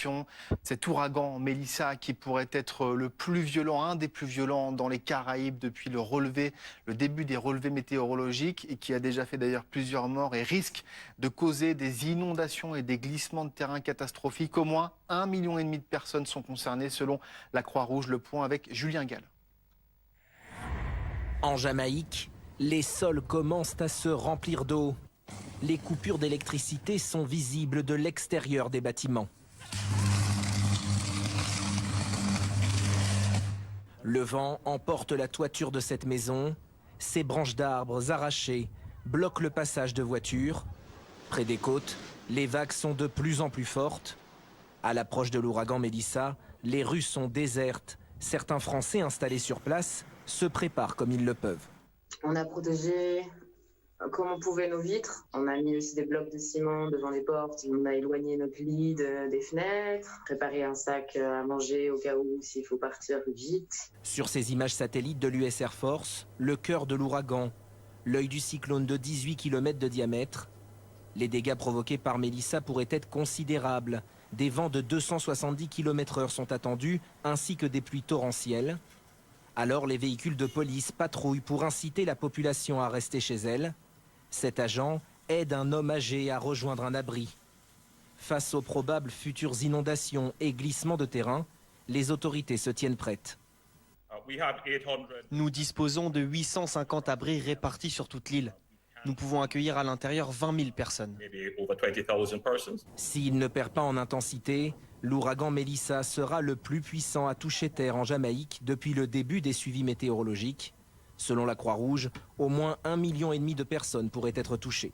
inondations, cet ouragan Mélissa qui pourrait être le plus violent, un des plus violents dans les Caraïbes depuis le début des relevés météorologiques et qui a déjà fait d'ailleurs plusieurs morts et risque de causer des inondations et des glissements de terrain catastrophiques. Au moins 1,5 million de personnes sont concernées selon la Croix-Rouge. Le point avec Julien Gall. En Jamaïque, les sols commencent à se remplir d'eau. Les coupures d'électricité sont visibles de l'extérieur des bâtiments. Le vent emporte la toiture de cette maison. Ces branches d'arbres arrachées bloquent le passage de voitures. Près des côtes, les vagues sont de plus en plus fortes. À l'approche de l'ouragan Mélissa, les rues sont désertes. Certains Français installés sur place se préparent comme ils le peuvent. On a protégé comme on pouvait nos vitres. On a mis aussi des blocs de ciment devant les portes. On a éloigné notre lit des fenêtres. Préparé un sac à manger au cas où s'il faut partir vite. Sur ces images satellites de l'US Air Force, le cœur de l'ouragan, l'œil du cyclone de 18 km de diamètre. Les dégâts provoqués par Mélissa pourraient être considérables. Des vents de 270 km/h sont attendus, ainsi que des pluies torrentielles. Alors les véhicules de police patrouillent pour inciter la population à rester chez elle. Cet agent aide un homme âgé à rejoindre un abri. Face aux probables futures inondations et glissements de terrain, les autorités se tiennent prêtes. Nous disposons de 850 abris répartis sur toute l'île. Nous pouvons accueillir à l'intérieur 20 000 personnes. S'il ne perd pas en intensité, l'ouragan Mélissa sera le plus puissant à toucher terre en Jamaïque depuis le début des suivis météorologiques. Selon la Croix-Rouge, au moins 1,5 million de personnes pourraient être touchées.